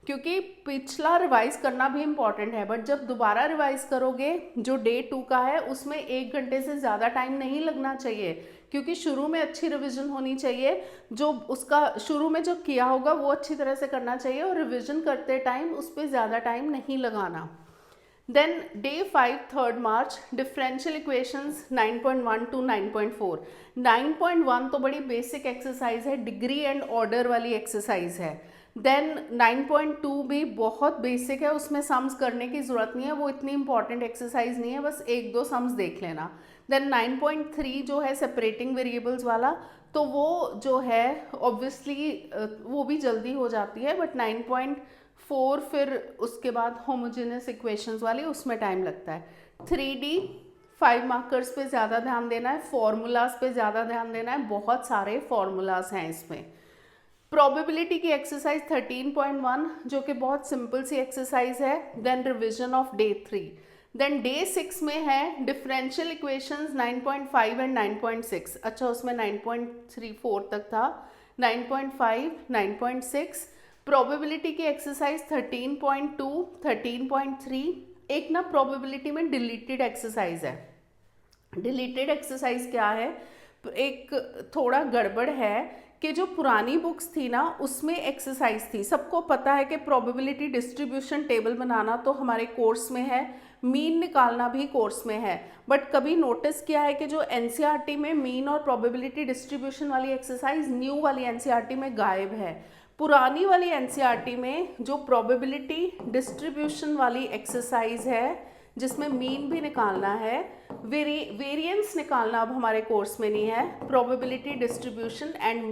क्योंकि पिछला रिवाइज करना भी इम्पॉर्टेंट है, बट जब दोबारा रिवाइज करोगे जो डे 2 का है उसमें 1 घंटे से ज़्यादा टाइम नहीं लगना चाहिए, क्योंकि शुरू में अच्छी रिवीजन होनी चाहिए, जो उसका शुरू में जो किया होगा वो अच्छी तरह से करना चाहिए, और रिवीजन करते टाइम उस पर ज़्यादा टाइम नहीं लगाना। Then day 5 3 March differential equations 9.1 to 9.4। 9.1 तो बड़ी बेसिक एक्सरसाइज है, डिग्री एंड ऑर्डर वाली एक्सरसाइज है। देन 9.2 भी बहुत बेसिक है, उसमें सम्स करने की ज़रूरत नहीं है, वो इतनी इंपॉर्टेंट एक्सरसाइज नहीं है, बस 1-2 सम्स देख लेना। देन 9.3 जो है सेपरेटिंग वेरिएबल्स वाला, तो वो जो है ऑब्वियसली वो भी जल्दी हो जाती है, बट 9.4 फिर उसके बाद होमोजेनियस इक्वेशंस वाली, उसमें टाइम लगता है। 3D 5 मार्कर्स पे ज़्यादा ध्यान देना है, फॉर्मूलाज पे ज़्यादा ध्यान देना है, बहुत सारे फॉर्मूलाज हैं इसमें। प्रोबेबिलिटी की एक्सरसाइज 13.1 जो कि बहुत सिंपल सी एक्सरसाइज है। Then revision of day 3। Then day 6 में है डिफरेंशियल इक्वेशंस 9.5 एंड 9.6। अच्छा, उसमें 9.34 तक था, 9.5, 9.6। प्रोबेबिलिटी की एक्सरसाइज 13.2, 13.3। एक ना प्रोबेबिलिटी में डिलीटेड एक्सरसाइज है। डिलीटेड एक्सरसाइज क्या है, एक थोड़ा गड़बड़ है कि जो पुरानी बुक्स थी ना उसमें एक्सरसाइज थी, सबको पता है कि प्रोबेबिलिटी डिस्ट्रीब्यूशन टेबल बनाना तो हमारे कोर्स में है, मीन निकालना भी कोर्स में है, बट कभी नोटिस किया है कि जो एनसीईआरटी में मीन और प्रोबेबिलिटी डिस्ट्रीब्यूशन वाली एक्सरसाइज न्यू वाली एनसीईआरटी में गायब है। पुरानी वाली एनसीईआरटी में जो प्रोबेबिलिटी डिस्ट्रीब्यूशन वाली एक्सरसाइज है जिसमें मीन भी निकालना है, वेरिएंस निकालना अब हमारे कोर्स में नहीं है, प्रोबेबिलिटी डिस्ट्रीब्यूशन एंड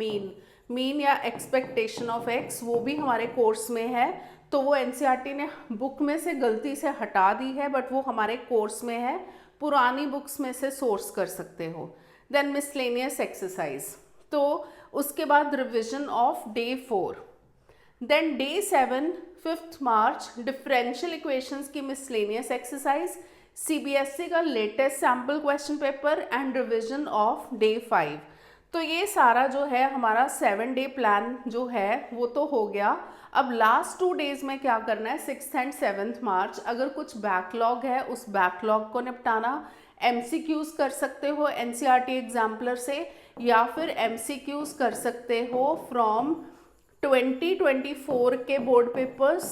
मीन या एक्सपेक्टेशन ऑफ एक्स वो भी हमारे कोर्स में है, तो वो एनसीईआरटी ने बुक में से गलती से हटा दी है, बट वो हमारे कोर्स में है, पुरानी बुक्स में से सोर्स कर सकते हो। देन मिसलेनियस एक्सरसाइज, तो उसके बाद revision of day 4। Then day 7 5 March differential equations की मिसलेनियस एक्सरसाइज, सीबीएसई का latest sample question paper and revision of day 5। तो ये सारा जो है हमारा 7 डे प्लान जो है वो तो हो गया। अब लास्ट 2 डेज में क्या करना है, 6 एंड 7 मार्च, अगर कुछ बैकलॉग है उस बैकलॉग को निपटाना। एमसीक्यूज कर सकते हो एनसीईआरटी एग्जाम्पलर से, या फिर एमसीक्यूज कर सकते हो फ्रॉम 2024 के बोर्ड पेपर्स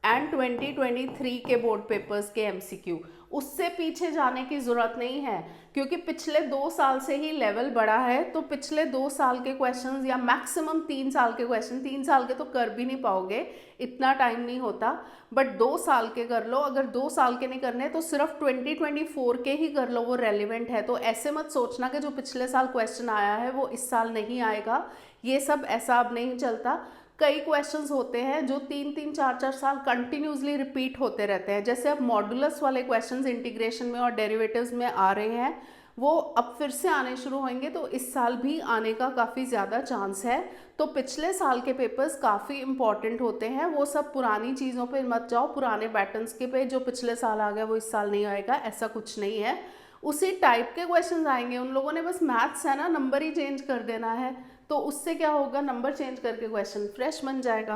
एंड 2023 के बोर्ड पेपर्स के एमसीक्यू। उससे पीछे जाने की ज़रूरत नहीं है, क्योंकि पिछले 2 साल से ही लेवल बढ़ा है। तो पिछले 2 साल के क्वेश्चंस या मैक्सिमम 3 साल के क्वेश्चन, 3 साल के तो कर भी नहीं पाओगे, इतना टाइम नहीं होता, बट 2 साल के कर लो। अगर 2 साल के नहीं करने तो सिर्फ 2024 के ही कर लो, वो रेलिवेंट है। तो ऐसे मत सोचना कि जो पिछले साल क्वेश्चन आया है वो इस साल नहीं आएगा, ये सब ऐसा अब नहीं चलता। कई क्वेश्चंस होते हैं जो 3-3, 4-4 साल कंटिन्यूसली रिपीट होते रहते हैं। जैसे अब मॉडुलस वाले क्वेश्चंस इंटीग्रेशन में और डेरिवेटिव्स में आ रहे हैं, वो अब फिर से आने शुरू होंगे, तो इस साल भी आने का काफ़ी ज़्यादा चांस है। तो पिछले साल के पेपर्स काफ़ी इंपॉर्टेंट होते हैं, वो सब पुरानी चीज़ों पे मत जाओ, पुराने पैटर्न्स के पे जो पिछले साल आ गया वो इस साल नहीं आएगा, ऐसा कुछ नहीं है। उसी टाइप के क्वेश्चंस आएंगे, उन लोगों ने बस मैथ्स है ना, नंबर ही चेंज कर देना है, तो उससे क्या होगा, नंबर चेंज करके क्वेश्चन फ्रेश बन जाएगा।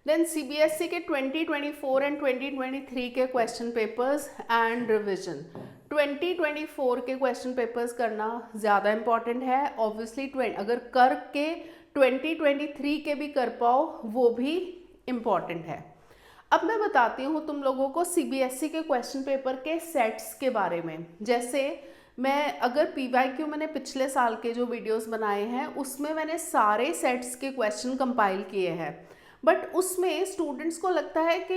देन सीबीएसई के 2024 एंड 2023 के क्वेश्चन पेपर्स एंड रिविजन। 2024 के क्वेश्चन पेपर्स करना ज़्यादा इंपॉर्टेंट है ऑब्वियसली। अगर कर के 2023 के भी कर पाओ वो भी इम्पॉर्टेंट है। अब मैं बताती हूँ तुम लोगों को सीबीएसई के क्वेश्चन पेपर के सेट्स के बारे में। जैसे मैं अगर पीवाईक्यू मैंने पिछले साल के जो वीडियोस बनाए हैं उसमें मैंने सारे सेट्स के क्वेश्चन कंपाइल किए हैं, बट उसमें स्टूडेंट्स को लगता है कि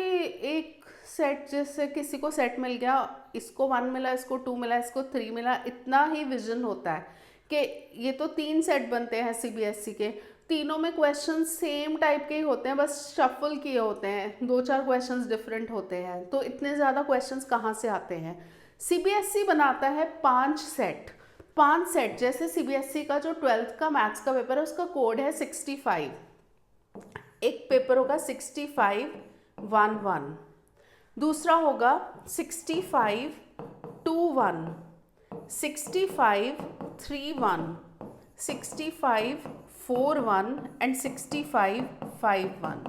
एक सेट, जैसे किसी को सेट मिल गया, इसको 1 मिला, इसको 2 मिला, इसको 3 मिला, इतना ही विजन होता है कि ये तो 3 सेट बनते हैं सीबीएसई के, तीनों में क्वेश्चन सेम टाइप के ही होते हैं, बस शफल किए होते हैं, 2-4 क्वेश्चंस डिफरेंट होते हैं, तो इतने ज़्यादा क्वेश्चंस कहाँ से आते हैं। सीबीएसई बनाता है 5 सेट। जैसे सीबीएसई का जो 12th का मैथ्स का पेपर है उसका कोड है 65। एक पेपर होगा 65-1-1, दूसरा होगा 65-2-1, 65-3-1, 65-4-1 एंड 65-5-1।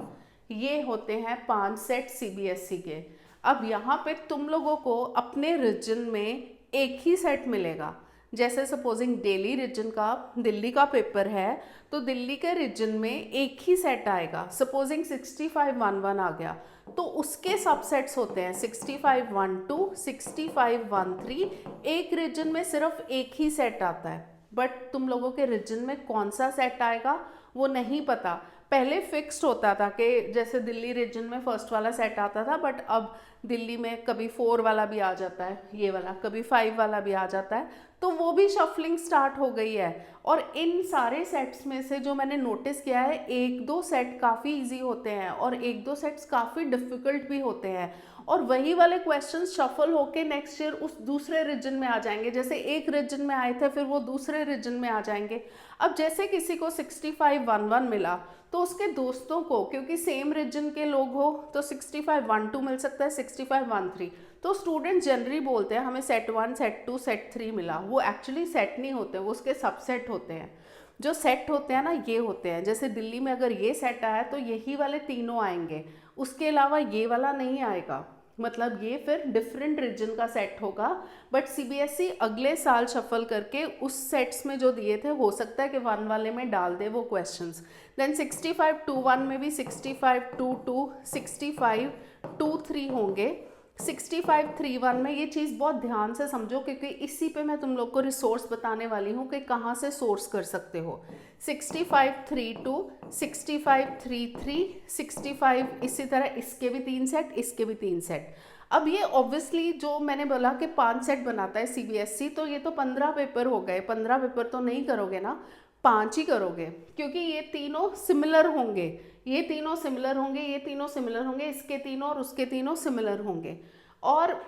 ये होते हैं 5 सेट सीबीएसई के। अब यहाँ पे तुम लोगों को अपने रीजन में एक ही सेट मिलेगा। जैसे सपोजिंग डेली रीजन का दिल्ली का पेपर है तो दिल्ली के रीजन में एक ही सेट आएगा। सपोजिंग 65-1-1 आ गया तो उसके सबसेट्स होते हैं 65-1-2, 65-1-3। एक रीजन में सिर्फ एक ही सेट आता है, बट तुम लोगों के रीजन में कौन सा सेट आएगा वो नहीं पता। पहले फिक्स्ड होता था कि जैसे दिल्ली रीजन में फर्स्ट वाला सेट आता था, बट अब दिल्ली में कभी 4 वाला भी आ जाता है, ये वाला कभी 5 वाला भी आ जाता है, तो वो भी शफलिंग स्टार्ट हो गई है। और इन सारे सेट्स में से जो मैंने नोटिस किया है, 1-2 सेट काफ़ी इजी होते हैं और 1-2 सेट्स काफ़ी डिफ़िकल्ट भी होते हैं, और वही वाले क्वेश्चंस शफल होके नेक्स्ट ईयर उस दूसरे रीजन में आ जाएंगे। जैसे एक रीजन में आए थे फिर वो दूसरे रीजन में आ जाएंगे। अब जैसे किसी को 65-1-1 मिला तो उसके दोस्तों को, क्योंकि सेम रीजन के लोग हो, तो 65-1-2 मिल सकता है, 65-1-3। तो स्टूडेंट जनरली बोलते हैं हमें सेट 1, सेट 2, सेट 3 मिला। वो एक्चुअली सेट नहीं होते, वो उसके सबसेट होते हैं। जो सेट होते हैं ना, ये होते हैं, जैसे दिल्ली में अगर ये सेट आया तो यही वाले तीनों आएंगे, उसके अलावा ये वाला नहीं आएगा, मतलब ये फिर डिफरेंट रीजन का सेट होगा। बट सीबीएसई अगले साल शफल करके उस सेट्स में जो दिए थे हो सकता है कि 1 वाले में डाल दे वो क्वेश्चंस। देन 65-2-1 में भी 65-2-2, 65-2-3 होंगे। 65-3-1 में ये चीज़ बहुत ध्यान से समझो, क्योंकि इसी पे मैं तुम लोग को रिसोर्स बताने वाली हूँ कि कहाँ से सोर्स कर सकते हो। 65-3-2, 65-3-3, 65, इसी तरह इसके भी 3 सेट, इसके भी 3 सेट। अब ये ऑब्वियसली जो मैंने बोला कि 5 सेट बनाता है सीबीएसई, तो ये तो 15 पेपर हो गए। 15 पेपर तो नहीं करोगे ना, 5 ही करोगे, क्योंकि ये तीनों सिमिलर होंगे, ये तीनों सिमिलर होंगे, ये तीनों सिमिलर होंगे, इसके तीनों और उसके तीनों सिमिलर होंगे। और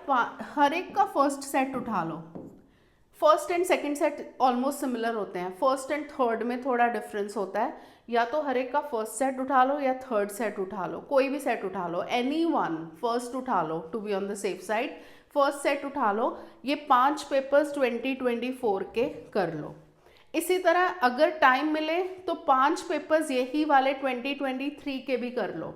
हर एक का फर्स्ट सेट उठा लो। First and second set almost similar होते हैं, फर्स्ट एंड थर्ड में थोड़ा डिफरेंस होता है। या तो हर एक का फर्स्ट सेट उठा लो या थर्ड सेट उठा लो, कोई भी सेट उठा लो, एनी वन, फर्स्ट उठा लो to be on the safe side, first set उठा लो। ये 5 पेपर्स 2024 के कर लो। इसी तरह अगर टाइम मिले तो 5 पेपर्स यही वाले 2023 के भी कर लो।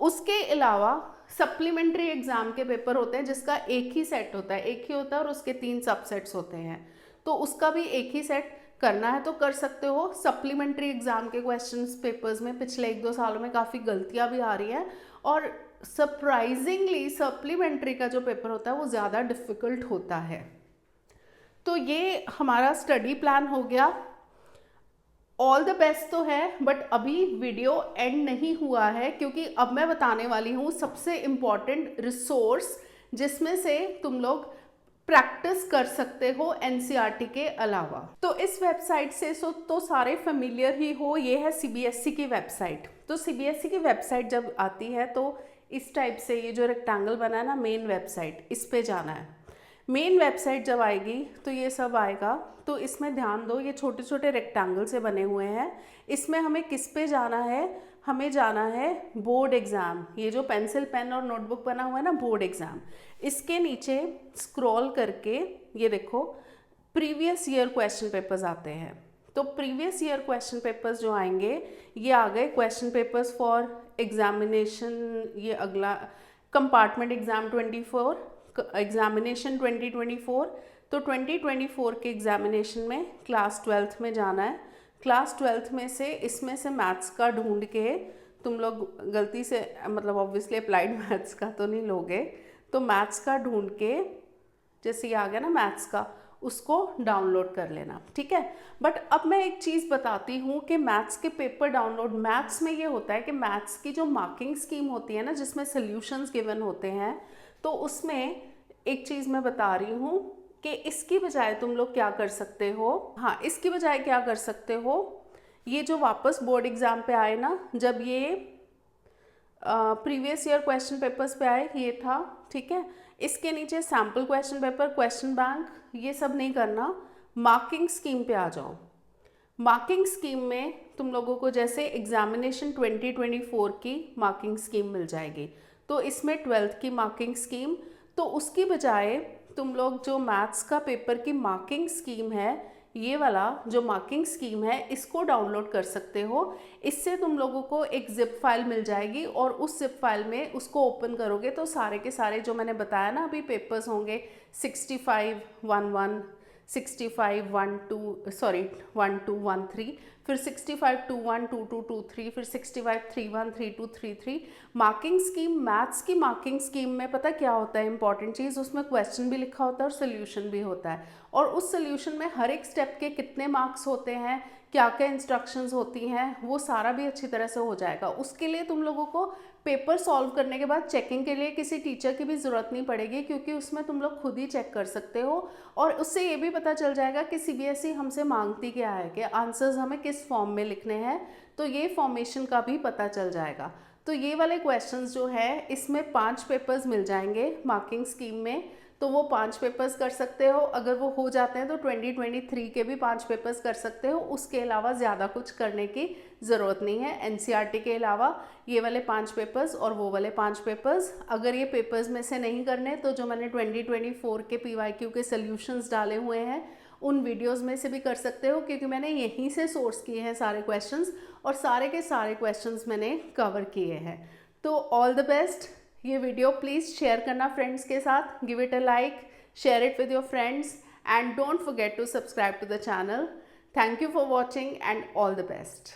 उसके अलावा सप्लीमेंट्री एग्जाम के पेपर होते हैं जिसका एक ही सेट होता है, एक ही होता है और उसके 3 सबसेट्स होते हैं, तो उसका भी एक ही सेट करना है तो कर सकते हो। सप्लीमेंट्री एग्जाम के क्वेश्चंस पेपर्स में पिछले 1-2 सालों में काफ़ी गलतियां भी आ रही हैं, और सरप्राइजिंगली सप्लीमेंट्री का जो पेपर होता है वो ज़्यादा डिफ़िकल्ट होता है। तो ये हमारा स्टडी प्लान हो गया। ऑल द बेस्ट तो है, बट अभी वीडियो एंड नहीं हुआ है, क्योंकि अब मैं बताने वाली हूँ सबसे इम्पॉर्टेंट रिसोर्स जिसमें से तुम लोग प्रैक्टिस कर सकते हो एनसीईआरटी के अलावा। तो इस वेबसाइट से तो सारे फेमिलियर ही हो, ये है सीबीएसई की वेबसाइट। तो सीबीएसई की वेबसाइट जब आती है तो इस टाइप से ये जो रेक्टेंगल बना है ना, मेन वेबसाइट, इस पे जाना है। मेन वेबसाइट जब आएगी तो ये सब आएगा। तो इसमें ध्यान दो, ये छोटे छोटे रेक्टेंगल से बने हुए हैं। इसमें हमें किस पे जाना है, हमें जाना है बोर्ड एग्ज़ाम। ये जो पेंसिल पेन और नोटबुक बना हुआ है ना, बोर्ड एग्ज़ाम। इसके नीचे स्क्रॉल करके ये देखो प्रीवियस ईयर क्वेश्चन पेपर्स आते हैं। तो प्रीवियस ईयर क्वेश्चन पेपर्स जो आएंगे, ये आ गए क्वेश्चन पेपर्स फॉर एग्जामिनेशन। ये अगला कंपार्टमेंट एग्ज़ाम 24, एग्जामिनेशन 2024। तो 2024 के एग्जामिनेशन में क्लास 12th में जाना है। क्लास 12th में से इसमें से मैथ्स का ढूंढ के तुम लोग गलती से, मतलब ऑब्वियसली अप्लाइड मैथ्स का तो नहीं लोगे, तो मैथ्स का ढूंढ के, जैसे ये आ गया ना मैथ्स का, उसको डाउनलोड कर लेना, ठीक है। बट अब मैं एक चीज़ बताती हूँ कि मैथ्स के पेपर डाउनलोड, मैथ्स में ये होता है कि मैथ्स की जो मार्किंग स्कीम होती है ना, जिसमें सॉल्यूशंस गिवन होते हैं, तो उसमें एक चीज़ मैं बता रही हूँ कि इसकी बजाय तुम लोग क्या कर सकते हो। हाँ, इसकी बजाय क्या कर सकते हो, ये जो वापस बोर्ड एग्ज़ाम पे आए ना, जब ये प्रीवियस ईयर क्वेश्चन पेपर्स पे आए, ये था, ठीक है। इसके नीचे sample question paper, question bank, ये सब नहीं करना, मार्किंग स्कीम पे आ जाओ। मार्किंग स्कीम में तुम लोगों को जैसे एग्जामिनेशन 2024 की मार्किंग स्कीम मिल जाएगी, तो इसमें 12th की मार्किंग स्कीम। तो उसकी बजाय तुम लोग जो मैथ्स का पेपर की मार्किंग स्कीम है, ये वाला जो मार्किंग स्कीम है, इसको डाउनलोड कर सकते हो। इससे तुम लोगों को एक जिप फाइल मिल जाएगी, और उस जिप फाइल में उसको ओपन करोगे तो सारे के सारे जो मैंने बताया ना अभी पेपर्स होंगे, 65 11, 65 12 सॉरी 1213, फिर 65 21 22 23, फिर 65 31 32 33। मार्किंग स्कीम, मैथ्स की मार्किंग स्कीम में पता क्या होता है इंपॉर्टेंट चीज़, उसमें क्वेश्चन भी लिखा होता है और सोल्यूशन भी होता है। और उस सोल्यूशन में हर एक स्टेप के कितने मार्क्स होते हैं, क्या क्या इंस्ट्रक्शंस होती हैं, वो सारा भी अच्छी तरह से हो जाएगा। उसके लिए तुम लोगों को पेपर सॉल्व करने के बाद चेकिंग के लिए किसी टीचर की भी ज़रूरत नहीं पड़ेगी, क्योंकि उसमें तुम लोग खुद ही चेक कर सकते हो। और उससे ये भी पता चल जाएगा कि सीबीएसई हमसे मांगती क्या है, कि आंसर्स हमें किस फॉर्म में लिखने हैं, तो ये फॉर्मेशन का भी पता चल जाएगा। तो ये वाले क्वेश्चंस जो है, इसमें 5 पेपर्स मिल जाएंगे मार्किंग स्कीम में, तो वो 5 पेपर्स कर सकते हो। अगर वो हो जाते हैं तो 2023 के भी 5 पेपर्स कर सकते हो। उसके अलावा ज़्यादा कुछ करने की ज़रूरत नहीं है। एनसीईआरटी के अलावा ये वाले 5 पेपर्स और वो वाले 5 पेपर्स, अगर ये पेपर्स में से नहीं करने तो जो मैंने 2024 के पीवाईक्यू के सॉल्यूशंस डाले हुए हैं उन वीडियोस में से भी कर सकते हो, क्योंकि मैंने यहीं से सोर्स किए हैं सारे क्वेश्चंस, और सारे के सारे क्वेश्चंस मैंने कवर किए हैं। तो ऑल द बेस्ट। ये वीडियो प्लीज़ शेयर करना फ्रेंड्स के साथ, give it a like, share it with your friends, and don't forget to subscribe to the channel. Thank you for watching and all the best.